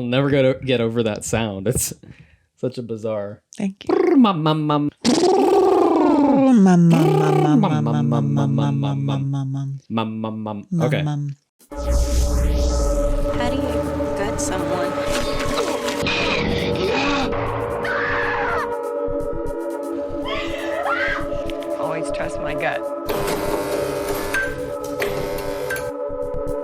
never get over that sound. It's such a bizarre. Thank you. Okay. How do you gut someone? Always trust my gut.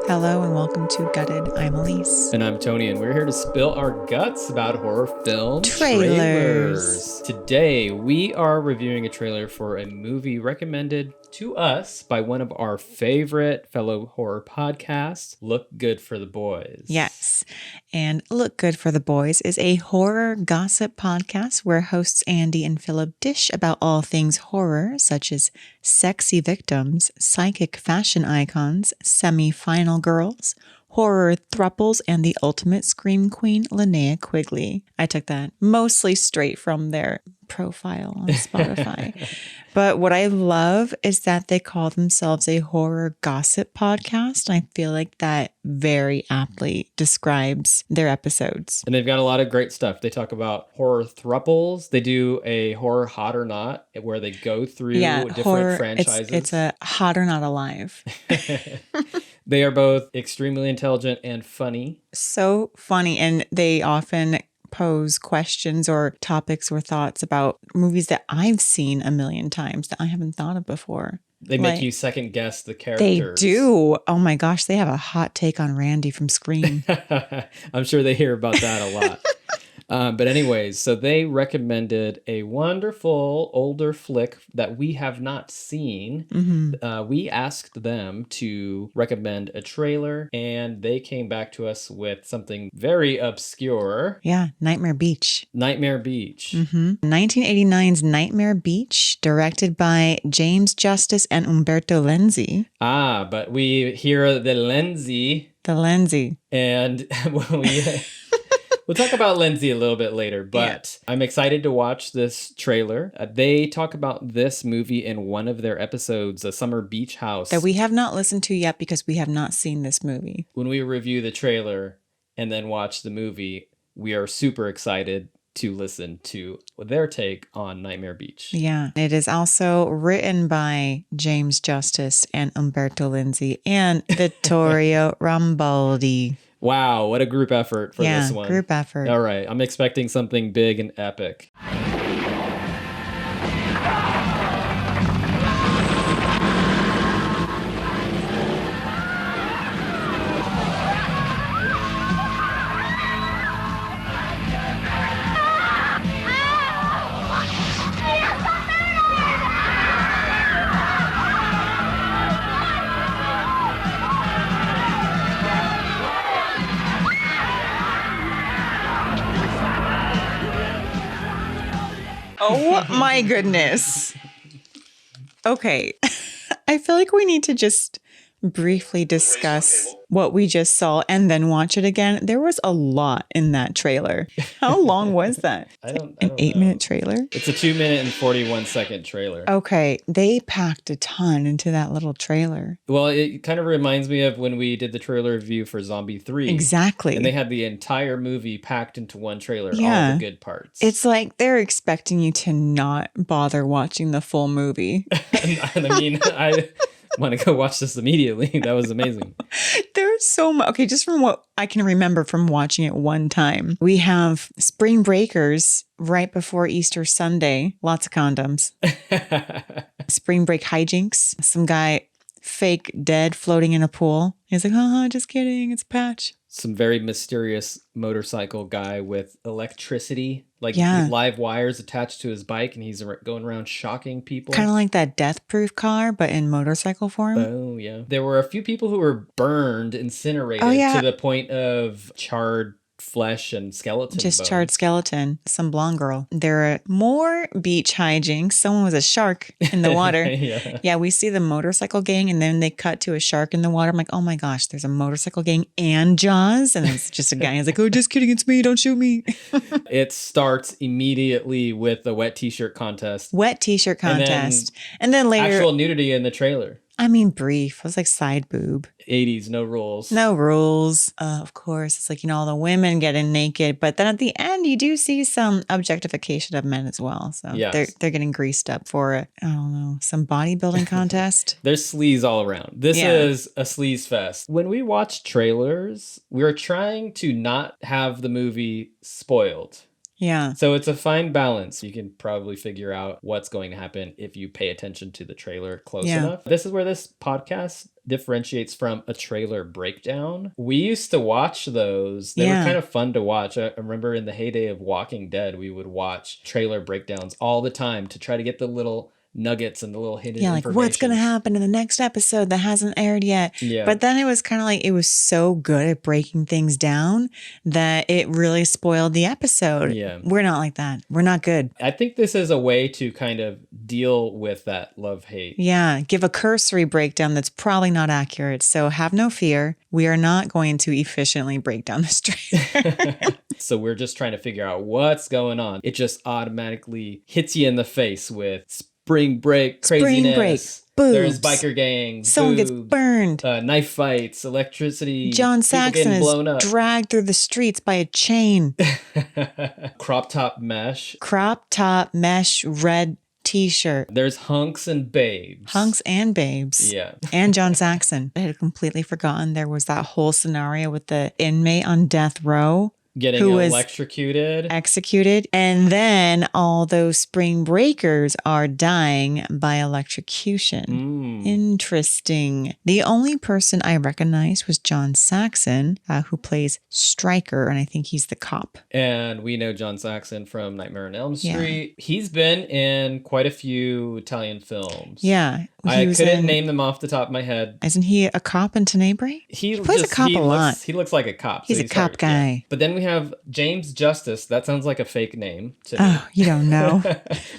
Hello and welcome to Gutted. I'm Aleece. And I'm Tony, and we're here to spill our guts about horror film trailers. Today, we are reviewing a trailer for a movie recommended to us by one of our favorite fellow horror podcasts, Look Good for the Boys. Yes. And Look Good for the Boys is a horror gossip podcast where hosts Andy and Phillip dish about all things horror, such as sexy victims, psychic fashion icons, semi-final girls, horror throuples, and the ultimate scream queen, Linnea Quigley. I took that mostly straight from their profile on Spotify. But what I love is that they call themselves a horror gossip podcast. I feel like that very aptly describes their episodes. And they've got a lot of great stuff. They talk about horror throuples. They do a horror hot or not, where they go through different franchises. It's a hot or not alive. They are both extremely intelligent and funny. So funny. And they often pose questions or topics or thoughts about movies that I've seen a million times that I haven't thought of before. They make you second guess the characters. They do. Oh my gosh, they have a hot take on Randy from Scream. I'm sure they hear about that a lot. But anyways, so they recommended a wonderful older flick that we have not seen. Mm-hmm. We asked them to recommend a trailer, and they came back to us with something very obscure. Yeah, Nightmare Beach. Nightmare Beach. Mm-hmm. 1989's Nightmare Beach, directed by James Justice and Umberto Lenzi. Ah, but we hear the Lenzi. The Lenzi. And we'll talk about Lenzi a little bit later, but I'm excited to watch this trailer. They talk about this movie in one of their episodes, A Summer Beach House. That we have not listened to yet because we have not seen this movie. When we review the trailer and then watch the movie, we are super excited to listen to their take on Nightmare Beach. Yeah. It is also written by James Justice and Umberto Lenzi and Vittorio Rambaldi. Wow, what a group effort for this one. Yeah, group effort. All right, I'm expecting something big and epic. Oh my goodness. Okay. I feel like we need to just briefly discuss what we just saw and then watch it again. There was a lot in that trailer. How long was that? I don't An 8-minute trailer? It's a 2-minute and 41-second trailer. Okay. They packed a ton into that little trailer. Well, it kind of reminds me of when we did the trailer review for Zombie 3. Exactly. And they had the entire movie packed into one trailer, all the good parts. It's like they're expecting you to not bother watching the full movie. And I mean, I want to go watch this immediately. That was amazing. There's so much. Okay, just from what I can remember from watching it one time, we have spring breakers right before Easter Sunday. Lots of condoms. Spring break hijinks. Some guy fake dead floating in a pool. He's like, just kidding. It's a patch. Some very mysterious motorcycle guy with electricity, like live wires attached to his bike, and he's going around shocking people. Kind of like that Death Proof car, but in motorcycle form. Oh, yeah. There were a few people who were burned, incinerated to the point of charred flesh and skeleton Just bones. charred skeleton. Some blonde girl. There are more beach hijinks. Someone was a shark in the water. Yeah, we see the motorcycle gang and then they cut to a shark in the water. I'm like, oh my gosh, there's a motorcycle gang and Jaws. And it's just a guy. He's like, oh, just kidding. It's me. Don't shoot me. It starts immediately with the wet t-shirt contest. Wet t-shirt contest. And then later. Actual nudity in the trailer. I mean, brief. It was like side boob. 80s, no rules. No rules. Of course, it's like, all the women getting naked. But then at the end, you do see some objectification of men as well. So Yes. they're getting greased up for, I don't know, some bodybuilding contest. There's sleaze all around. This Yeah. is a sleaze fest. When we watch trailers, we're trying to not have the movie spoiled. Yeah. So it's a fine balance. You can probably figure out what's going to happen if you pay attention to the trailer close enough. This is where this podcast differentiates from a trailer breakdown. We used to watch those. They were kind of fun to watch. I remember in the heyday of Walking Dead, we would watch trailer breakdowns all the time to try to get the little nuggets and the little hidden like information. what's going to happen in the next episode that hasn't aired yet. Yeah. But then it was kind of like, it was so good at breaking things down that it really spoiled the episode. Yeah. We're not like that. We're not good. I think this is a way to kind of deal with that love-hate. Yeah. Give a cursory breakdown that's probably not accurate. So have no fear. We are not going to efficiently break down this trailer. So we're just trying to figure out what's going on. It just automatically hits you in the face with spring break craziness. Spring break, boobs. There's biker gangs. Someone boobs, gets burned. Knife fights, electricity. John Saxon people getting blown is up. dragged through the streets by a chain. Crop top mesh. Crop top mesh red t-shirt. There's hunks and babes. Hunks and babes. Yeah. And John Saxon. I had completely forgotten there was that whole scenario with the inmate on death row. Getting who was electrocuted. Executed. And then all those spring breakers are dying by electrocution. Interesting. The only person I recognized was John Saxon, who plays Stryker, and I think he's the cop. And we know John Saxon from Nightmare on Elm Street. He's been in quite a few Italian films. Yeah. I couldn't name them off the top of my head. Isn't he a cop in Tenebrae? He plays a cop a lot. He looks like a cop. He's a cop guy. Yeah. But then we have James Justice. That sounds like a fake name to me. Oh, you don't know.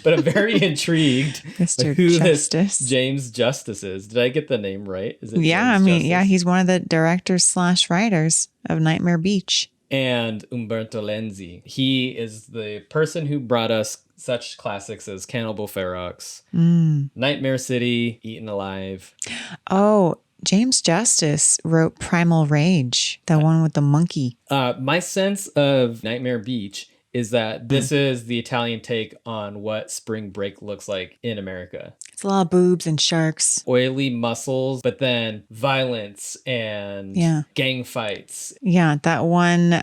But I'm very intrigued Mr. who Justice. this James Justice is. Did I get the name right? Is it Yeah, James Justice? yeah, he's one of the directors / writers of Nightmare Beach. And Umberto Lenzi. He is the person who brought us such classics as Cannibal Ferox, Nightmare City, Eaten Alive. Oh, James Justice wrote Primal Rage, the one with the monkey. My sense of Nightmare Beach is that this is the Italian take on what spring break looks like in America. It's a lot of boobs and sharks. Oily muscles, but then violence and gang fights. Yeah, that one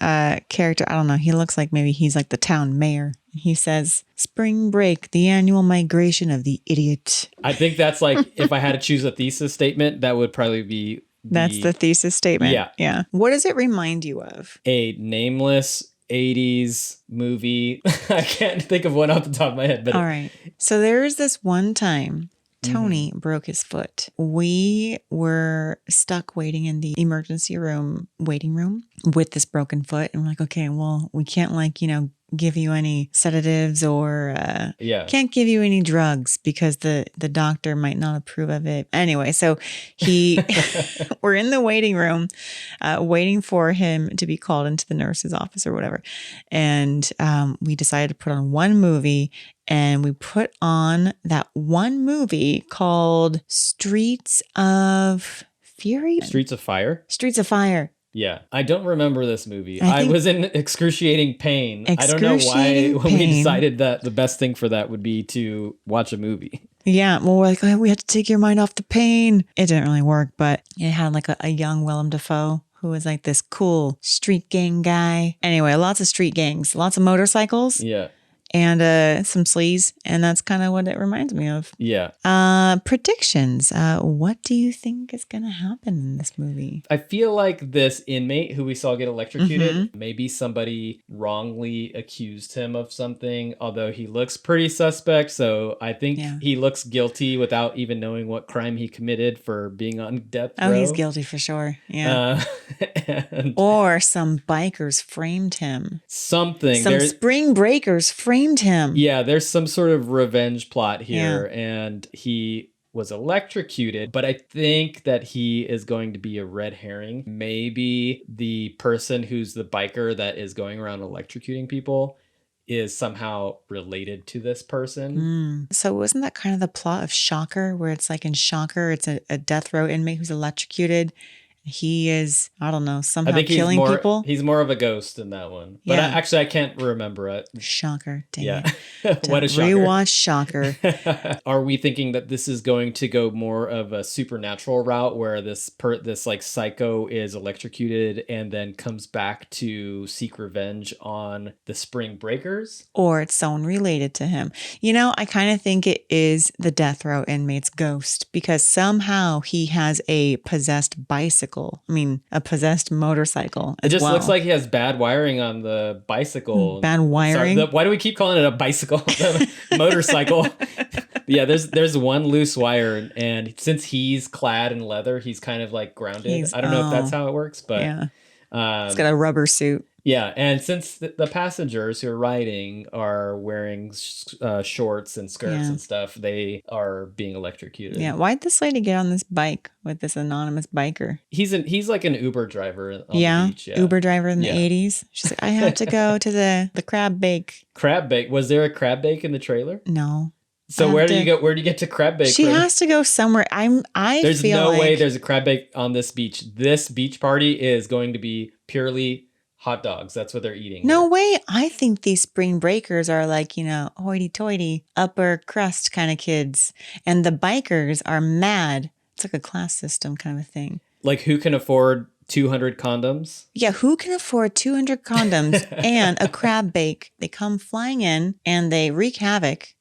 character, I don't know, he looks like maybe he's like the town mayor. He says, spring break, the annual migration of the idiot. I think that's like, if I had to choose a thesis statement, that would probably be That's the thesis statement. Yeah. Yeah. What does it remind you of? A nameless 80s movie. I can't think of one off the top of my head. But all right. So there was this one time Tony broke his foot. We were stuck waiting in the emergency room, waiting room with this broken foot. And we're like, okay, well, we can't give you any sedatives or can't give you any drugs because the doctor might not approve of it. Anyway, so we're in the waiting room waiting for him to be called into the nurse's office or whatever. And we decided to put on one movie, and we put on that one movie called Streets of Fury? Streets of Fire? Streets of Fire. Yeah. I don't remember this movie. I was in excruciating pain. I don't know why when we decided that the best thing for that would be to watch a movie. Yeah. Well, we're like, oh, we had to take your mind off the pain. It didn't really work, but it had like a young Willem Dafoe who was like this cool street gang guy. Anyway, lots of street gangs, lots of motorcycles. Yeah. And some sleaze. And that's kind of what it reminds me of. Yeah. Predictions. What do you think is going to happen in this movie? I feel like this inmate who we saw get electrocuted, maybe somebody wrongly accused him of something, although he looks pretty suspect. So I think he looks guilty without even knowing what crime he committed for being on death row. Oh, he's guilty for sure. Yeah. Or some bikers framed him. Something. Some spring breakers framed him. Yeah, there's some sort of revenge plot here, and he was electrocuted, but I think that he is going to be a red herring. Maybe the person who's the biker that is going around electrocuting people is somehow related to this person. So wasn't that kind of the plot of Shocker, where it's like in Shocker, it's a death row inmate who's electrocuted. He is, I don't know, I somehow think killing people. He's more of a ghost in that one. But Yeah. I can't remember it. Shocker. Dang Yeah. it. What a shocker. Rewatch Shocker. Are we thinking that this is going to go more of a supernatural route where this like psycho is electrocuted and then comes back to seek revenge on the Spring Breakers? Or it's someone related to him. You know, I kind of think it is the death row inmate's ghost, because somehow he has a possessed bicycle. I mean, a possessed motorcycle. It just looks like he has bad wiring on the bicycle. Bad wiring? Sorry, why do we keep calling it a bicycle? The motorcycle. Yeah, there's one loose wire, and since he's clad in leather, he's kind of like grounded. I don't know if that's how it works, but yeah. It's got a rubber suit. Yeah, and since the passengers who are riding are wearing shorts and skirts and stuff, they are being electrocuted. Yeah, why'd this lady get on this bike with this anonymous biker? He's like an Uber driver on the beach. Yeah, Uber driver in the 80s. She's like, I have to go to the crab bake. Crab bake? Was there a crab bake in the trailer? No. So where do you go? Where do you get to crab bake? She has to go somewhere. There's no way there's a crab bake on this beach. This beach party is going to be purely hot dogs. That's what they're eating. No way. I think these spring breakers are like, you know, hoity-toity, upper crust kind of kids. And the bikers are mad. It's like a class system kind of a thing. Like, who can afford 200 condoms? Yeah, who can afford 200 condoms and a crab bake? They come flying in and they wreak havoc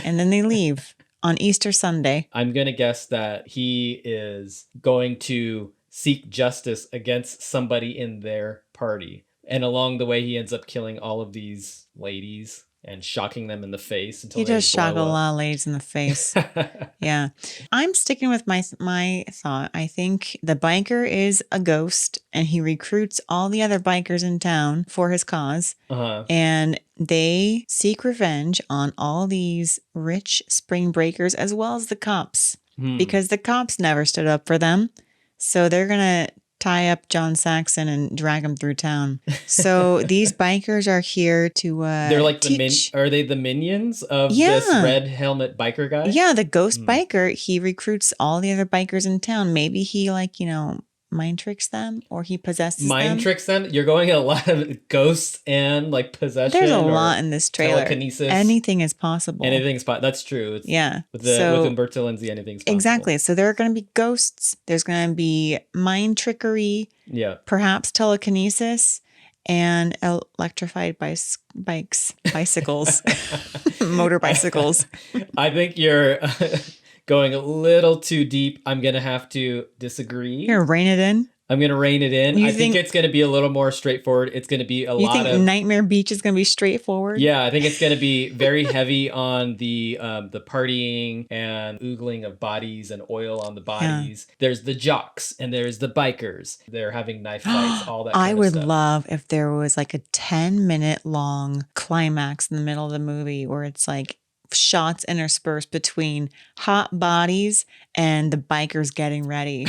and then they leave on Easter Sunday. I'm going to guess that he is going to seek justice against somebody in their party. And along the way, he ends up killing all of these ladies and shocking them in the face until he they does shock a blow up. lot of ladies in the face. Yeah. I'm sticking with my thought. I think the biker is a ghost and he recruits all the other bikers in town for his cause. And they seek revenge on all these rich spring breakers as well as the cops because the cops never stood up for them. So they're going to tie up John Saxon and drag him through town. So these bikers are here to they're like teach. Are they the minions of this red helmet biker guy? Yeah, the ghost biker. He recruits all the other bikers in town. Maybe he mind tricks them or he possesses them. Mind tricks them? You're going a lot of ghosts and like possession. There's a lot in this trailer. Telekinesis. Anything is possible. Anything's possible. That's true. With Umberto Lenzi, anything's possible. Exactly. So there are going to be ghosts. There's going to be mind trickery. Yeah. Perhaps telekinesis and electrified bicycles, motor bicycles. I think you're going a little too deep. I'm going to have to disagree. You're going to rein it in? I'm going to rein it in. I think it's going to be a little more straightforward. It's going to be You think Nightmare Beach is going to be straightforward? Yeah, I think it's going to be very heavy on the partying and oogling of bodies and oil on the bodies. Yeah. There's the jocks and there's the bikers. They're having knife fights, all that kind of stuff. I would love if there was like a 10-minute long climax in the middle of the movie where it's like shots interspersed between hot bodies and the bikers getting ready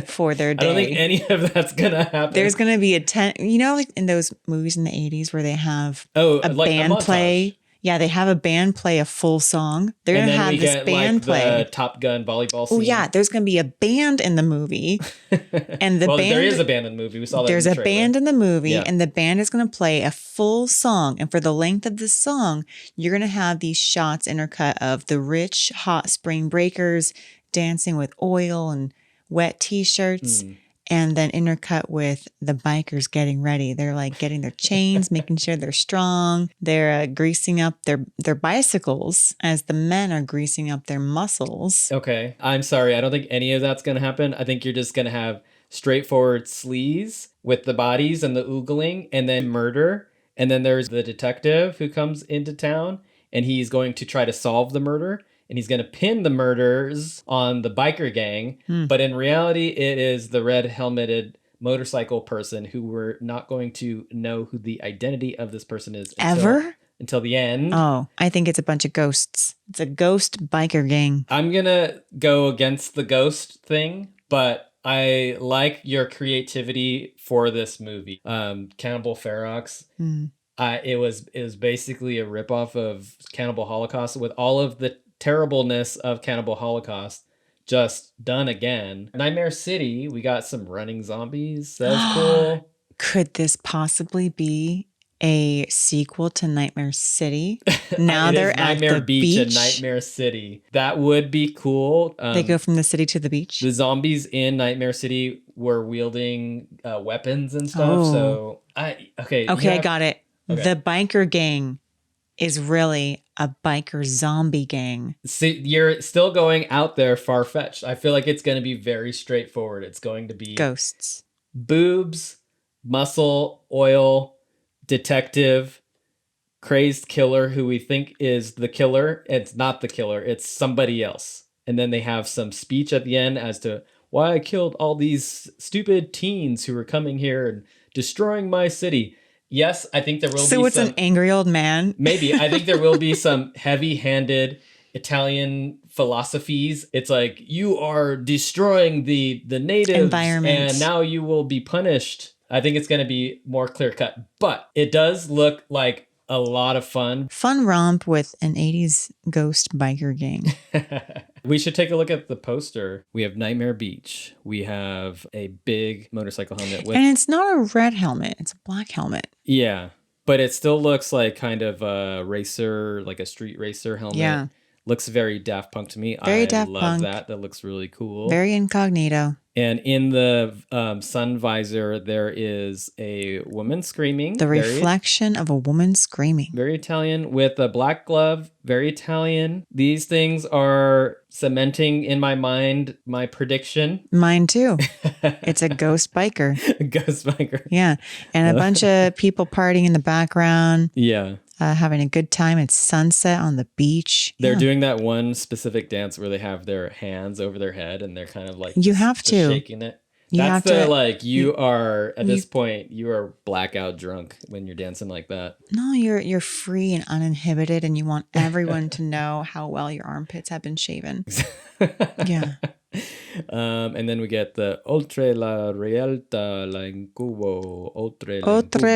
for their day. I don't think any of that's gonna happen. There's gonna be like in those movies in the 80s where they have a band play. Yeah, they have a band play a full song. They're going to have this band play. The Top Gun volleyball scene. Oh, yeah. There's going to be a band in the movie. And the band, there is a band in the movie. We saw that. There's a band in the movie, and the band is going to play a full song. And for the length of the song, you're going to have these shots intercut of the rich, hot spring breakers dancing with oil and wet T-shirts. And then intercut with the bikers getting ready. They're like getting their chains, making sure they're strong. They're greasing up their bicycles as the men are greasing up their muscles. Okay. I'm sorry. I don't think any of that's going to happen. I think you're just going to have straightforward sleaze with the bodies and the oogling and then murder. And then there's the detective who comes into town and he's going to try to solve the murder. And he's going to pin the murders on the biker gang. But in reality, it is the red helmeted motorcycle person who we're not going to know who the identity of this person is. Until the end. Oh, I think it's a bunch of ghosts. It's a ghost biker gang. I'm going to go against the ghost thing, but I like your creativity for this movie. Cannibal Ferox. It was basically a ripoff of Cannibal Holocaust with all of the terribleness of Cannibal Holocaust just done again. Nightmare City, we got some running zombies. That was cool. Could this possibly be a sequel to Nightmare City? Now they're at Nightmare the Beach and Nightmare City. That would be cool. They go from the city to the beach. The zombies in Nightmare City were wielding weapons and stuff. Oh. So I got it. Okay. The biker gang is really a biker zombie gang. See, you're still going out there far-fetched. I feel like it's going to be very straightforward. It's going to be ghosts, boobs, muscle, oil, detective, crazed killer who we think is the killer. It's not the killer. It's somebody else. And then they have some speech at the end as to why I killed all these stupid teens who were coming here and destroying my city. Yes, I think there will be So it's an angry old man? Maybe. I think there will be some heavy-handed Italian philosophies. It's like, you are destroying the natives environment, and now you will be punished. I think it's going to be more clear-cut. But it does look like a lot of fun. Fun romp with an 80s ghost biker gang. We should take a look at the poster. We have Nightmare Beach. We have a big motorcycle helmet. And it's not a red helmet. It's a black helmet. Yeah. But it still looks like kind of a racer, like a street racer helmet. Yeah. Looks very Daft Punk to me. Very I Daft love Punk. that. That looks really cool. Very incognito. And in the sun visor, there is a woman screaming. The reflection of a woman screaming. Very Italian with a black glove. Very Italian. These things are cementing in my mind my prediction. Mine too. It's a ghost biker. A ghost biker. Yeah. And a bunch of people partying in the background. Yeah. Having a good time. It's sunset on the beach. They're doing that one specific dance where they have their hands over their head and they're kind of like you have to shaking it. That's you are at this point, you are blackout drunk when you're dancing like that. No, you're free and uninhibited and you want everyone to know how well your armpits have been shaven. Yeah. And then we get the oltre la realtà l'incubo, oltre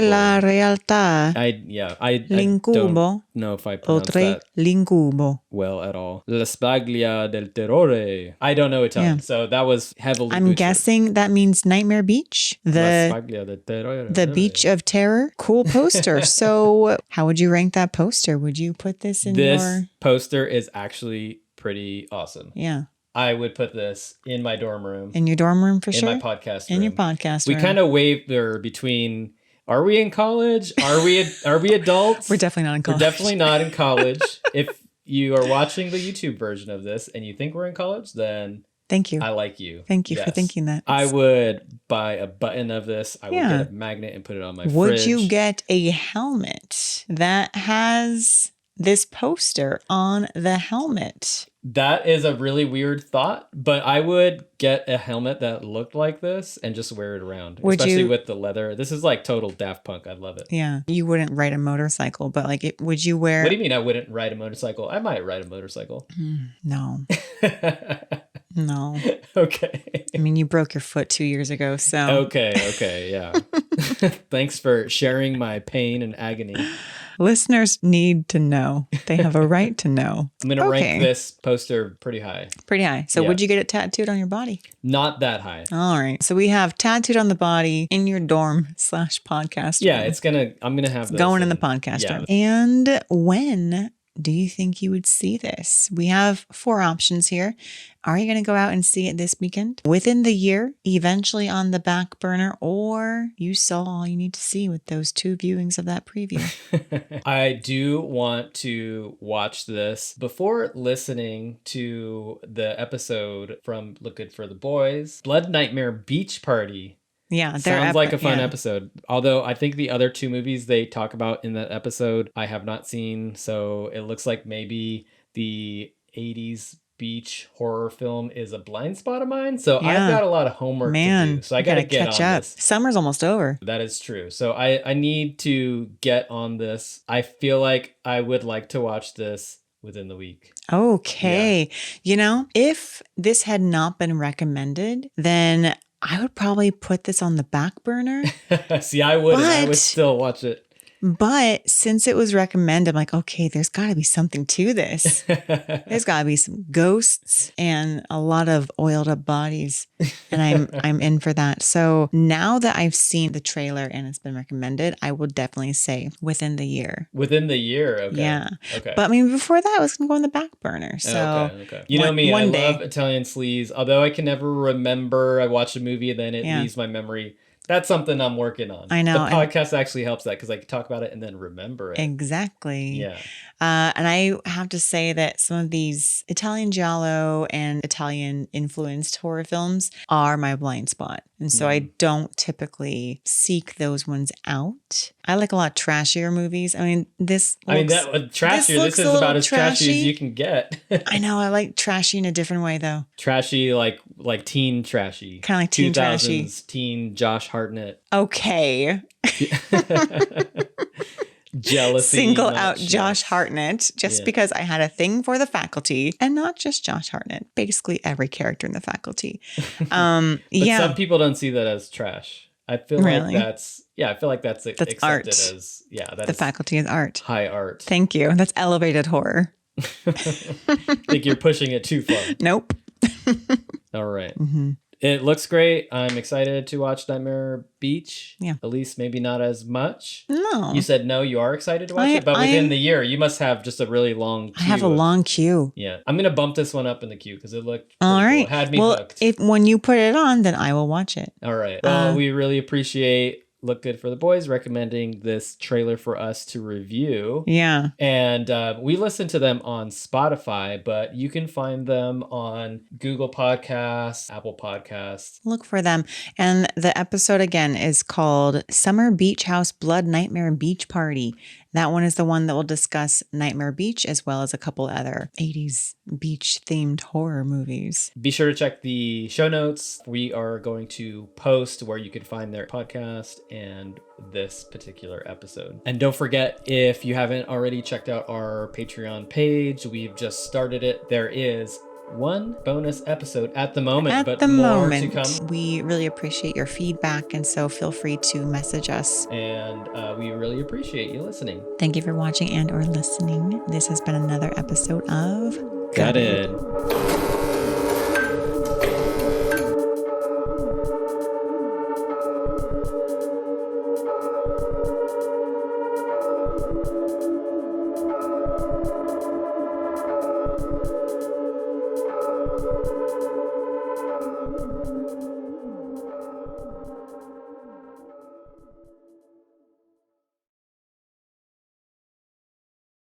la realtà. I don't know if I pronounced that l'incubo well at all. La spaglia del terrore. I don't know Italian, so that was heavily I'm guessing that means Nightmare Beach. La spaglia del terrore. The beach of terror. Cool poster. So how would you rank that poster? Would you put this in This poster is actually pretty awesome. Yeah. I would put this in my dorm room. In your dorm room, for sure? In my podcast room. In your podcast room. We kind of waver between, are we in college? Are we adults? We're definitely not in college. We're definitely not in college. If you are watching the YouTube version of this and you think we're in college, then thank you. I like you. Thank you for thinking that. I would buy a button of this. I would get a magnet and put it on my fridge. Would you get a helmet that has this poster on the helmet? That is a really weird thought, but I would get a helmet that looked like this and just wear it around, especially with the leather. This is like total Daft Punk. I love it. Yeah. You wouldn't ride a motorcycle, but like, would you wear... What do you mean I wouldn't ride a motorcycle? I might ride a motorcycle. No. No. Okay. I mean, you broke your foot 2 years ago, so... Okay, yeah. Thanks for sharing my pain and agony. Listeners need to know. They have a right to know. I'm going to rank this poster pretty high. Pretty high. So would you get it tattooed on your body? Not that high. All right. So we have tattooed on the body in your dorm / podcast room. I'm going to have this. Going in the podcast room. And when do you think you would see this? We have 4 options here. Are you going to go out and see it this weekend? Within the year? Eventually on the back burner? Or you saw all you need to see with those 2 viewings of that preview? I do want to watch this before listening to the episode from Look Good for the Boys. Blood Nightmare Beach Party. Yeah, sounds like a fun episode. Although I think the other 2 movies they talk about in that episode I have not seen, so it looks like maybe the 80s beach horror film is a blind spot of mine. So I've got a lot of homework to do. So I got to get on this. Summer's almost over. That is true. So I need to get on this. I feel like I would like to watch this within the week. Okay. Yeah. You know, if this had not been recommended, then I would probably put this on the back burner. See, I would still watch it. But since it was recommended, I'm like, okay, there's got to be something to this. There's got to be some ghosts and a lot of oiled up bodies, and I'm in for that. So now that I've seen the trailer and it's been recommended, I will definitely say within the year. Within the year, okay. Yeah. Okay. But I mean, before that, I was going to go on the back burner. So okay. You know me, I one day. love Italian sleaze. Although I can never remember, I watched a movie and then it leaves my memory. That's something I'm working on. I know. The podcast actually helps that because I can talk about it and then remember it. Exactly. Yeah. And I have to say that some of these Italian giallo and Italian influenced horror films are my blind spot. And so I don't typically seek those ones out. I like a lot trashier movies. I mean, trashier. This is about as trashy as you can get. I know. I like trashy in a different way, though. Trashy, like teen trashy. Kind of like teen 2000s trashy. Teen Josh Hartnett. Okay. Jealousy. Single out Josh Hartnett just because I had a thing for the faculty, and not just Josh Hartnett, basically every character in the faculty. But some people don't see that as trash. I feel like that's accepted art. As the faculty is art. High art. Thank you. That's elevated horror. I think you're pushing it too far. Nope. All right. Mm-hmm. It looks great. I'm excited to watch Nightmare Beach. Yeah. At least maybe not as much. No. You said no, you are excited to watch it, but within the year, you must have just a really long queue. I have a long queue. Yeah. I'm going to bump this one up in the queue because it looked all right. Cool. It had me hooked. When you put it on, then I will watch it. All right. Well, we really appreciate Look Good for the Boys recommending this trailer for us to review. Yeah. And we listen to them on Spotify, but you can find them on Google Podcasts, Apple Podcasts. Look for them. And the episode again is called Summer Beach House Blood Nightmare Beach Party. That one is the one that will discuss Nightmare Beach as well as a couple other 80s beach-themed horror movies. Be sure to check the show notes. We are going to post where you can find their podcast and this particular episode. And don't forget, if you haven't already checked out our Patreon page, we've just started it. There is one bonus episode at the moment, but more to come. We really appreciate your feedback, and so feel free to message us. And we really appreciate you listening. Thank you for watching and or listening. This has been another episode of Gutted.